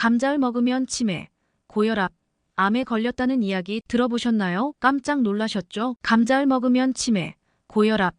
감자를 먹으면 치매, 고혈압, 암에 걸렸다는 이야기 들어보셨나요? 깜짝 놀라셨죠? 감자를 먹으면 치매, 고혈압,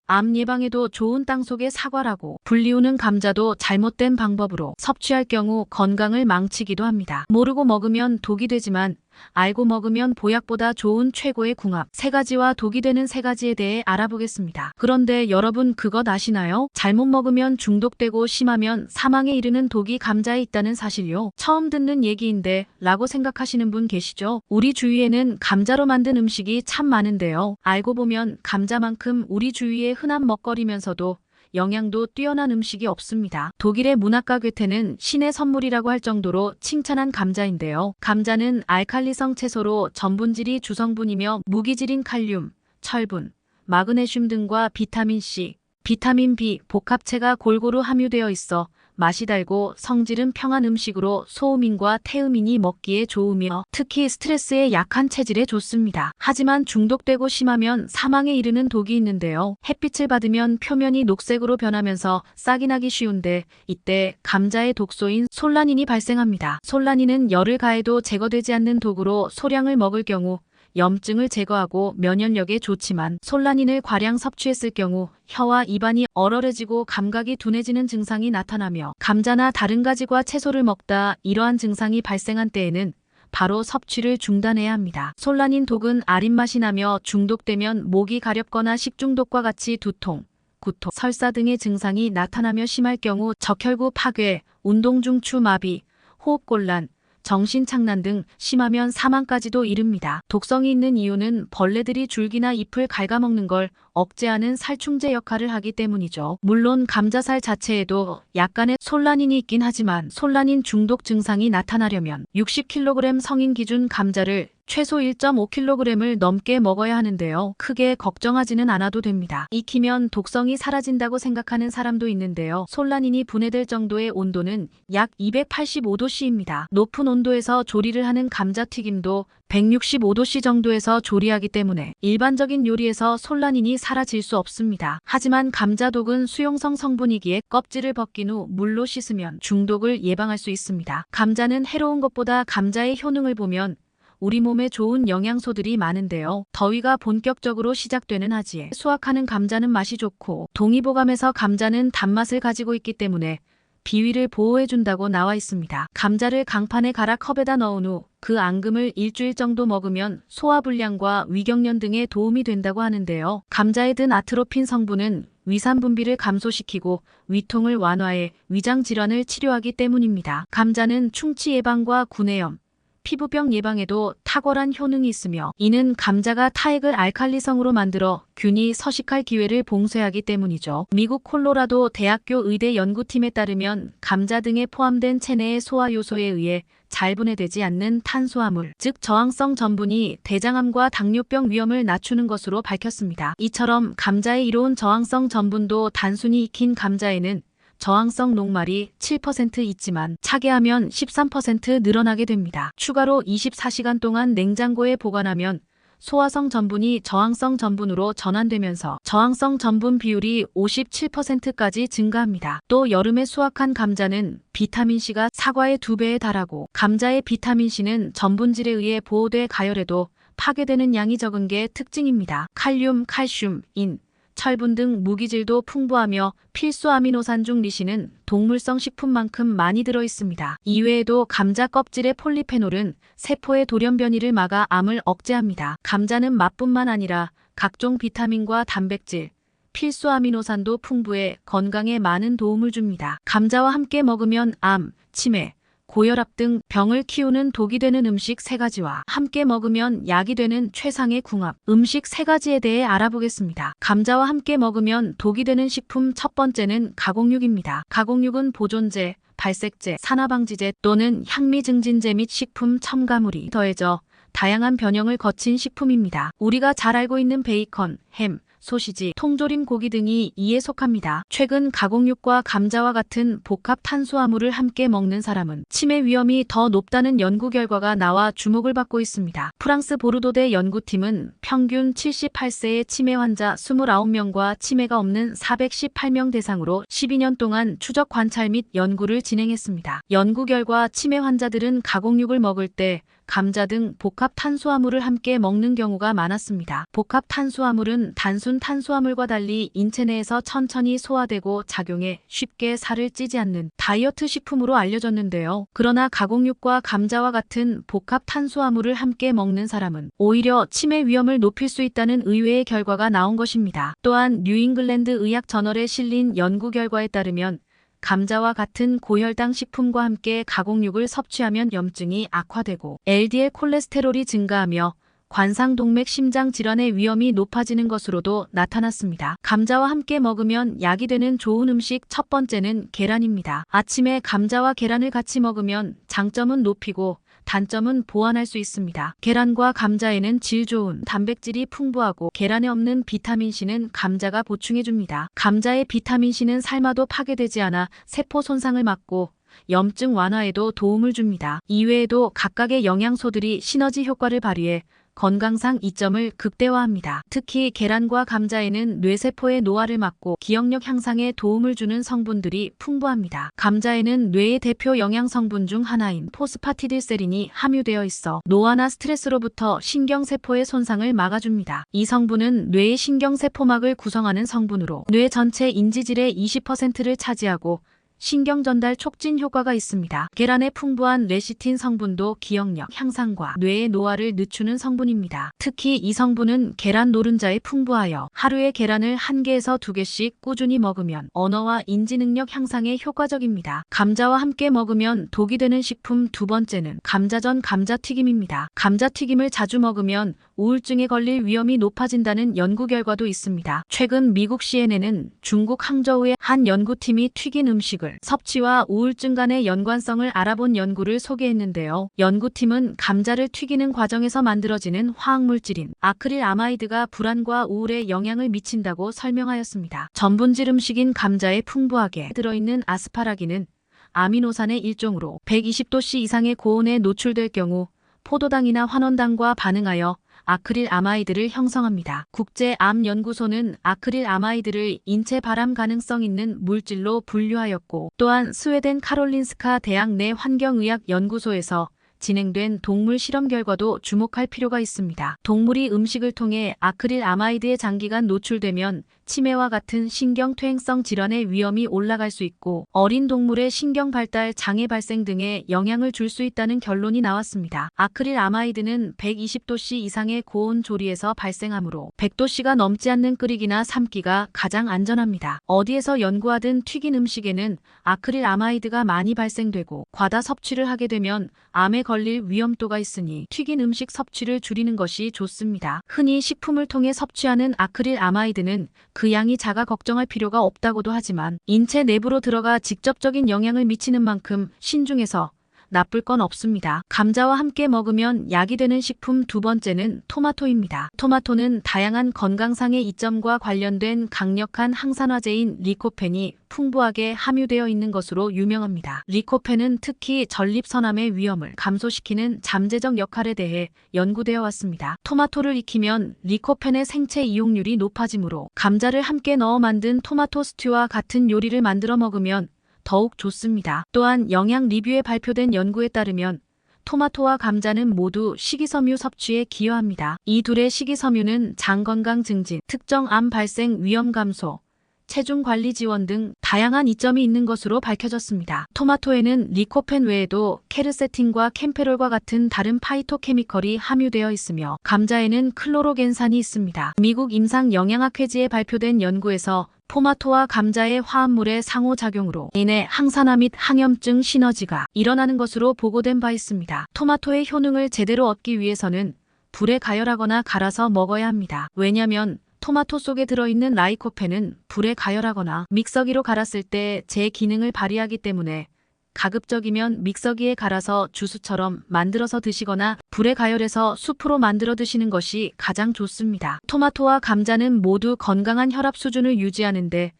암 예방에도 좋은 땅속의 사과라고 불리우는 감자도 잘못된 방법으로 섭취할 경우 건강을 망치기도 합니다. 모르고 먹으면 독이 되지만 알고 먹으면 보약보다 좋은 최고의 궁합 3가지와 독이 되는 3가지에 대해 알아보겠습니다. 그런데 여러분 그것 아시나요? 잘못 먹으면 중독되고 심하면 사망에 이르는 독이 감자에 있다는 사실요. 처음 듣는 얘기인데 라고 생각하시는 분 계시죠? 우리 주위에는 감자로 만든 음식이 참 많은데요. 알고 보면 감자만큼 우리 주위에 흔한 먹거리면서도 영양도 뛰어난 음식이 없습니다. 독일의 문학가 괴테는 신의 선물이라고 할 정도로 칭찬한 감자인데요. 감자는 알칼리성 채소로 전분질이 주성분이며 무기질인 칼륨, 철분, 마그네슘 등과 비타민 C, 비타민 B 복합체가 골고루 함유되어 있어 맛이 달고 성질은 평한 음식으로 소음인과 태음인이 먹기에 좋으며 특히 스트레스에 약한 체질에 좋습니다. 하지만 중독되고 심하면 사망에 이르는 독이 있는데요. 햇빛을 받으면 표면이 녹색으로 변하면서 싹이 나기 쉬운데 이때 감자의 독소인 솔라닌이 발생합니다. 솔라닌은 열을 가해도 제거되지 않는 독으로 소량을 먹을 경우 염증을 제거하고 면역력에 좋지만 솔라닌을 과량 섭취했을 경우 혀와 입안이 얼얼해지고 감각이 둔해지는 증상이 나타나며 감자나 다른 가지과 채소를 먹다 이러한 증상이 발생한 때에는 바로 섭취를 중단해야 합니다. 솔라닌 독은 아린 맛이 나며 중독되면 목이 가렵거나 식중독과 같이 두통, 구토, 설사 등의 증상이 나타나며 심할 경우 적혈구 파괴, 운동 중 추마비, 호흡곤란, 정신착란 등 심하면 사망까지도 이릅니다. 독성이 있는 이유는 벌레들이 줄기나 잎을 갉아먹는 걸 억제하는 살충제 역할을 하기 때문이죠. 물론 감자살 자체에도 약간의 솔라닌이 있긴 하지만 솔라닌 중독 증상이 나타나려면 60kg 성인 기준 감자를 최소 1.5kg을 넘게 먹어야 하는데요. 크게 걱정하지는 않아도 됩니다. 익히면 독성이 사라진다고 생각하는 사람도 있는데요. 솔라닌이 분해될 정도의 온도는 약 285도씨입니다. 높은 온도에서 조리를 하는 감자튀김도 165도씨 정도에서 조리하기 때문에 일반적인 요리에서 솔라닌이 사라질 수 없습니다. 하지만 감자독은 수용성 성분이기에 껍질을 벗긴 후 물로 씻으면 중독을 예방할 수 있습니다. 감자는 해로운 것보다 감자의 효능을 보면 우리 몸에 좋은 영양소들이 많은데요. 더위가 본격적으로 시작되는 하지에 수확하는 감자는 맛이 좋고 동의보감에서 감자는 단맛을 가지고 있기 때문에 비위를 보호해준다고 나와 있습니다. 감자를 강판에 갈아 컵에다 넣은 후 그 앙금을 일주일 정도 먹으면 소화불량과 위경련 등에 도움이 된다고 하는데요. 감자에 든 아트로핀 성분은 위산 분비를 감소시키고 위통을 완화해 위장 질환을 치료하기 때문입니다. 감자는 충치 예방과 구내염, 피부병 예방에도 탁월한 효능이 있으며 이는 감자가 타액을 알칼리성으로 만들어 균이 서식할 기회를 봉쇄하기 때문이죠. 미국 콜로라도 대학교 의대 연구팀에 따르면 감자 등에 포함된 체내의 소화 요소에 의해 잘 분해되지 않는 탄수화물, 즉 저항성 전분이 대장암과 당뇨병 위험을 낮추는 것으로 밝혔습니다. 이처럼 감자에 이로운 저항성 전분도 단순히 익힌 감자에는 저항성 녹말이 7% 있지만 차게 하면 13% 늘어나게 됩니다. 추가로 24시간 동안 냉장고에 보관하면 소화성 전분이 저항성 전분으로 전환되면서 저항성 전분 비율이 57%까지 증가합니다. 또 여름에 수확한 감자는 비타민C가 사과의 2배에 달하고 감자의 비타민C는 전분질에 의해 보호돼 가열해도 파괴되는 양이 적은 게 특징입니다. 칼륨, 칼슘, 인, 철분 등 무기질도 풍부하며 필수 아미노산 중 리신은 동물성 식품만큼 많이 들어있습니다. 이외에도 감자 껍질의 폴리페놀은 세포의 돌연 변이를 막아 암을 억제합니다. 감자는 맛뿐만 아니라 각종 비타민과 단백질, 필수 아미노산도 풍부해 건강에 많은 도움을 줍니다. 감자와 함께 먹으면 암, 치매, 고혈압 등 병을 키우는 독이 되는 음식 3가지와 함께 먹으면 약이 되는 최상의 궁합 음식 3가지에 대해 알아보겠습니다. 감자와 함께 먹으면 독이 되는 식품 첫 번째는 가공육입니다. 가공육은 보존제, 발색제, 산화방지제 또는 향미증진제 및 식품 첨가물이 더해져 다양한 변형을 거친 식품입니다. 우리가 잘 알고 있는 베이컨, 햄, 소시지, 통조림 고기 등이 이에 속합니다. 최근 가공육과 감자와 같은 복합 탄수화물을 함께 먹는 사람은 치매 위험이 더 높다는 연구 결과가 나와 주목을 받고 있습니다. 프랑스 보르도대 연구팀은 평균 78세의 치매 환자 29명과 치매가 없는 418명 대상으로 12년 동안 추적 관찰 및 연구를 진행했습니다. 연구 결과 치매 환자들은 가공육을 먹을 때 감자 등 복합 탄수화물을 함께 먹는 경우가 많았습니다. 복합 탄수화물은 단순 탄수화물과 달리 인체 내에서 천천히 소화되고 작용해 쉽게 살을 찌지 않는 다이어트 식품으로 알려졌는데요. 그러나 가공육과 감자와 같은 복합 탄수화물을 함께 먹는 사람은 오히려 치매 위험을 높일 수 있다는 의외의 결과가 나온 것입니다. 또한 뉴잉글랜드 의학 저널에 실린 연구 결과에 따르면 감자와 같은 고혈당 식품과 함께 가공육을 섭취하면 염증이 악화되고 LDL 콜레스테롤이 증가하며 관상동맥 심장 질환의 위험이 높아지는 것으로도 나타났습니다. 감자와 함께 먹으면 약이 되는 좋은 음식 첫 번째는 계란입니다. 아침에 감자와 계란을 같이 먹으면 장점은 높이고 단점은 보완할 수 있습니다. 계란과 감자에는 질 좋은 단백질이 풍부하고 계란에 없는 비타민C는 감자가 보충해줍니다. 감자의 비타민C는 삶아도 파괴되지 않아 세포 손상을 막고 염증 완화에도 도움을 줍니다. 이외에도 각각의 영양소들이 시너지 효과를 발휘해 건강상 이점을 극대화합니다. 특히 계란과 감자에는 뇌세포의 노화를 막고 기억력 향상에 도움을 주는 성분들이 풍부합니다. 감자에는 뇌의 대표 영양 성분 중 하나인 포스파티딜세린이 함유되어 있어 노화나 스트레스로부터 신경세포의 손상을 막아줍니다. 이 성분은 뇌의 신경세포막을 구성하는 성분으로 뇌 전체 인지질의 20%를 차지하고 신경 전달 촉진 효과가 있습니다. 계란의 풍부한 레시틴 성분도 기억력 향상과 뇌의 노화를 늦추는 성분입니다. 특히 이 성분은 계란 노른자에 풍부하여 하루에 계란을 1개에서 2개씩 꾸준히 먹으면 언어와 인지 능력 향상에 효과적입니다. 감자와 함께 먹으면 독이 되는 식품 두 번째는 감자전 감자튀김입니다. 감자튀김을 자주 먹으면 우울증에 걸릴 위험이 높아진다는 연구 결과도 있습니다. 최근 미국 CNN은 중국 항저우의 한 연구팀이 튀긴 음식을 섭취와 우울증 간의 연관성을 알아본 연구를 소개했는데요. 연구팀은 감자를 튀기는 과정에서 만들어지는 화학물질인 아크릴아마이드가 불안과 우울에 영향을 미친다고 설명하였습니다. 전분질 음식인 감자에 풍부하게 들어있는 아스파라긴은 아미노산의 일종으로 120도씨 이상의 고온에 노출될 경우 포도당이나 환원당과 반응하여 아크릴아마이드를 형성합니다. 국제암연구소는 아크릴아마이드를 인체 발암 가능성 있는 물질로 분류하였고 또한 스웨덴 카롤린스카 대학 내 환경의학 연구소에서 진행된 동물 실험 결과도 주목할 필요가 있습니다. 동물이 음식을 통해 아크릴아마이드에 장기간 노출되면 치매와 같은 신경퇴행성 질환의 위험이 올라갈 수 있고 어린 동물의 신경 발달 장애 발생 등에 영향을 줄 수 있다는 결론이 나왔습니다. 아크릴아마이드는 120도씨 이상의 고온 조리에서 발생하므로 100도씨가 넘지 않는 끓이기나 삶기가 가장 안전합니다. 어디에서 연구하든 튀긴 음식에는 아크릴아마이드가 많이 발생되고 과다 섭취를 하게 되면 암에 걸릴 위험도가 있으니 튀긴 음식 섭취를 줄이는 것이 좋습니다. 흔히 식품을 통해 섭취하는 아크릴아마이드는 그 양이 작아 걱정할 필요가 없다고도 하지만 인체 내부로 들어가 직접적인 영향을 미치는 만큼 신중해서 나쁠 건 없습니다. 감자와 함께 먹으면 약이 되는 식품 두 번째는 토마토입니다. 토마토는 다양한 건강상의 이점과 관련된 강력한 항산화제인 리코펜이 풍부하게 함유되어 있는 것으로 유명합니다. 리코펜은 특히 전립선암의 위험을 감소시키는 잠재적 역할에 대해 연구되어 왔습니다. 토마토를 익히면 리코펜의 생체 이용률이 높아지므로 감자를 함께 넣어 만든 토마토 스튜와 같은 요리를 만들어 먹으면 더욱 좋습니다. 또한 영양 리뷰에 발표된 연구에 따르면 토마토와 감자는 모두 식이섬유 섭취에 기여합니다. 이 둘의 식이섬유는 장 건강 증진, 특정 암 발생 위험 감소, 체중 관리 지원 등 다양한 이점이 있는 것으로 밝혀졌습니다. 토마토에는 리코펜 외에도 케르세틴과 캠페롤과 같은 다른 파이토케미컬이 함유되어 있으며 감자에는 클로로겐산이 있습니다. 미국 임상영양학회지에 발표된 연구에서 토마토와 감자의 화합물의 상호작용으로 인해 항산화 및 항염증 시너지가 일어나는 것으로 보고된 바 있습니다. 토마토의 효능을 제대로 얻기 위해서는 불에 가열하거나 갈아서 먹어야 합니다. 왜냐하면 토마토 속에 들어있는 라이코펜은 불에 가열하거나 믹서기로 갈았을 때 제 기능을 발휘하기 때문에 가급적이면 믹서기에 갈아서 주스처럼 만들어서 드시거나 불에 가열해서 수프로 만들어 드시는 것이 가장 좋습니다. 토마토와 감자는 모두 건강한 혈압 수준을 유지하는데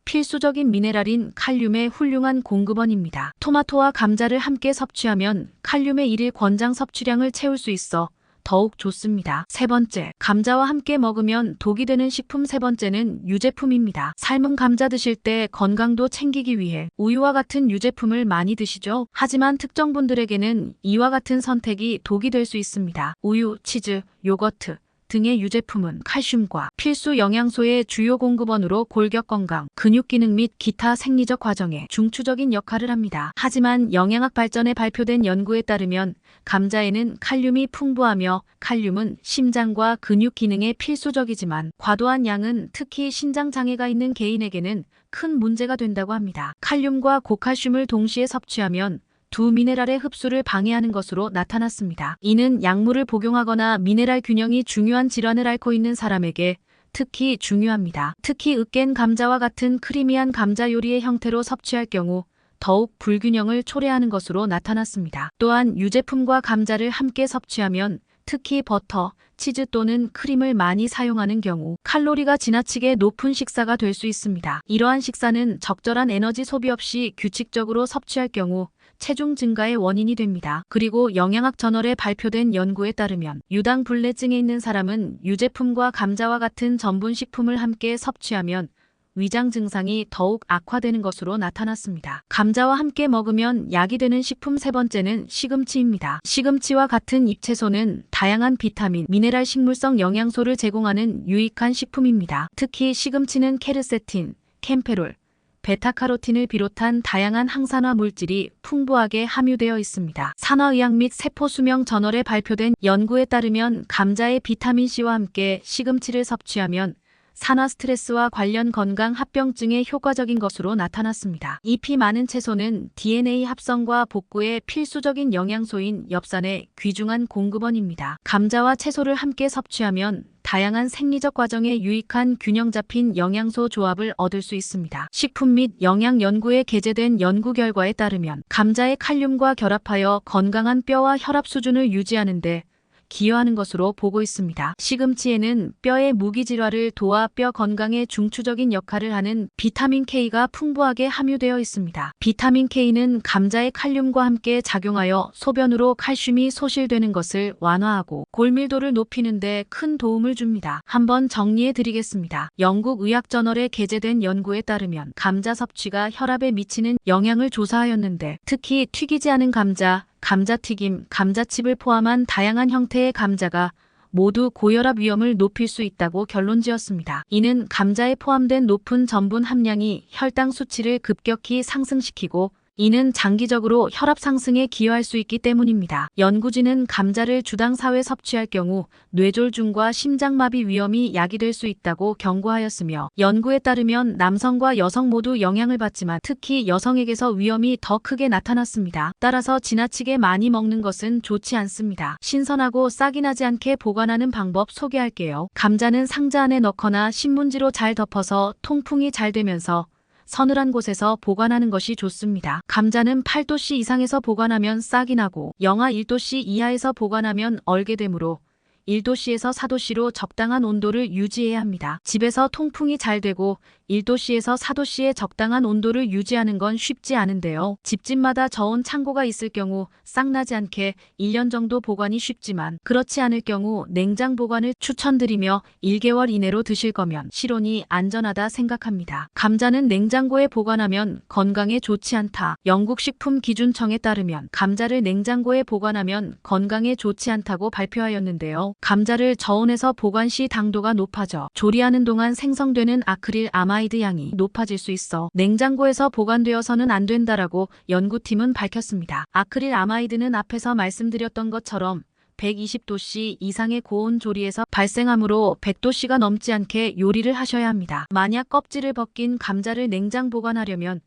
필수적인 미네랄인 칼륨의 훌륭한 공급원입니다. 토마토와 감자를 함께 섭취하면 칼륨의 일일 권장 섭취량을 채울 수 있어 더욱 좋습니다. 세 번째, 감자와 함께 먹으면 독이 되는 식품. 세 번째는 유제품입니다. 삶은 감자 드실 때 건강도 챙기기 위해 우유와 같은 유제품을 많이 드시죠? 하지만 특정 분들에게는 이와 같은 선택이 독이 될 수 있습니다. 우유, 치즈, 요거트 등의 유제품은 칼슘과 필수 영양소의 주요 공급원으로 골격 건강, 근육 기능 및 기타 생리적 과정에 중추적인 역할을 합니다. 하지만 영양학 발전에 발표된 연구에 따르면 감자에는 칼륨이 풍부하며 칼륨은 심장과 근육 기능에 필수적이지만 과도한 양은 특히 신장 장애가 있는 개인에게는 큰 문제가 된다고 합니다. 칼륨과 고칼슘을 동시에 섭취하면 두 미네랄의 흡수를 방해하는 것으로 나타났습니다. 이는 약물을 복용하거나 미네랄 균형이 중요한 질환을 앓고 있는 사람에게 특히 중요합니다. 특히 으깬 감자와 같은 크리미한 감자 요리의 형태로 섭취할 경우 더욱 불균형을 초래하는 것으로 나타났습니다. 또한 유제품과 감자를 함께 섭취하면 특히 버터, 치즈 또는 크림을 많이 사용하는 경우 칼로리가 지나치게 높은 식사가 될 수 있습니다. 이러한 식사는 적절한 에너지 소비 없이 규칙적으로 섭취할 경우 체중 증가의 원인이 됩니다. 그리고 영양학 저널에 발표된 연구에 따르면 유당불내증에 있는 사람은 유제품과 감자와 같은 전분 식품을 함께 섭취하면 위장 증상이 더욱 악화되는 것으로 나타났습니다. 감자와 함께 먹으면 약이 되는 식품. 세 번째는 시금치입니다. 시금치와 같은 잎채소는 다양한 비타민, 미네랄 식물성 영양소를 제공하는 유익한 식품입니다. 특히 시금치는 케르세틴, 캠페롤, 베타카로틴을 비롯한 다양한 항산화 물질이 풍부하게 함유되어 있습니다. 산화의학 및 세포수명 저널에 발표된 연구에 따르면 감자의 비타민C와 함께 시금치를 섭취하면 산화 스트레스와 관련 건강 합병증에 효과적인 것으로 나타났습니다. 잎이 많은 채소는 DNA 합성과 복구에 필수적인 영양소인 엽산의 귀중한 공급원입니다. 감자와 채소를 함께 섭취하면 다양한 생리적 과정에 유익한 균형 잡힌 영양소 조합을 얻을 수 있습니다. 식품 및 영양 연구에 게재된 연구 결과에 따르면 감자의 칼륨과 결합하여 건강한 뼈와 혈압 수준을 유지하는 데 기여하는 것으로 보고 있습니다. 시금치에는 뼈의 무기질화를 도와 뼈 건강에 중추적인 역할을 하는 비타민 K가 풍부하게 함유되어 있습니다. 비타민 K는 감자의 칼륨과 함께 작용하여 소변으로 칼슘이 소실되는 것을 완화하고 골밀도를 높이는 데 큰 도움을 줍니다. 한번 정리해 드리겠습니다. 영국 의학 저널에 게재된 연구에 따르면 감자 섭취가 혈압에 미치는 영향을 조사하였는데 특히 튀기지 않은 감자, 감자튀김, 감자칩을 포함한 다양한 형태의 감자가 모두 고혈압 위험을 높일 수 있다고 결론지었습니다. 이는 감자에 포함된 높은 전분 함량이 혈당 수치를 급격히 상승시키고 이는 장기적으로 혈압 상승에 기여할 수 있기 때문입니다. 연구진은 감자를 주당 4회 섭취할 경우 뇌졸중과 심장마비 위험이 야기될 수 있다고 경고하였으며 연구에 따르면 남성과 여성 모두 영향을 받지만 특히 여성에게서 위험이 더 크게 나타났습니다. 따라서 지나치게 많이 먹는 것은 좋지 않습니다. 신선하고 싹이 나지 않게 보관하는 방법 소개할게요. 감자는 상자 안에 넣거나 신문지로 잘 덮어서 통풍이 잘 되면서 서늘한 곳에서 보관하는 것이 좋습니다. 감자는 8도씨 이상에서 보관하면 싹이 나고 영하 1도씨 이하에서 보관하면 얼게 되므로 1도씨에서 4도씨로 적당한 온도를 유지해야 합니다. 집에서 통풍이 잘 되고 1도씨에서 4도씨의 적당한 온도를 유지하는 건 쉽지 않은데요. 집집마다 저온 창고가 있을 경우 싹나지 않게 1년 정도 보관이 쉽지만 그렇지 않을 경우 냉장 보관을 추천드리며 1개월 이내로 드실 거면 실온이 안전하다 생각합니다. 감자는 냉장고에 보관하면 건강에 좋지 않다. 영국 식품기준청에 따르면 감자를 냉장고에 보관하면 건강에 좋지 않다고 발표하였는데요. 감자를 저온에서 보관 시 당도가 높아져 조리하는 동안 생성되는 아크릴 아마이드 양이 높아질 수 있어 냉장고에서 보관되어서는 안 된다라고 연구팀은 밝혔습니다. 아크릴 아마이드는 앞에서 말씀드렸던 것처럼 120도씨 이상의 고온 조리에서 발생하므로 100도씨가 넘지 않게 요리를 하셔야 합니다. 만약 껍질을 벗긴 감자를 냉장 보관하려면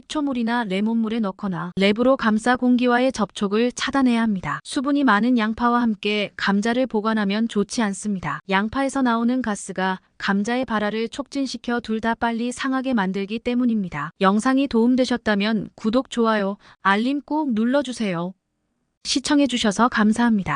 식초물이나 레몬물에 넣거나 랩으로 감싸 공기와의 접촉을 차단해야 합니다. 수분이 많은 양파와 함께 감자를 보관하면 좋지 않습니다. 양파에서 나오는 가스가 감자의 발화를 촉진시켜 둘 다 빨리 상하게 만들기 때문입니다. 영상이 도움되셨다면 구독, 좋아요, 알림 꼭 눌러주세요. 시청해주셔서 감사합니다.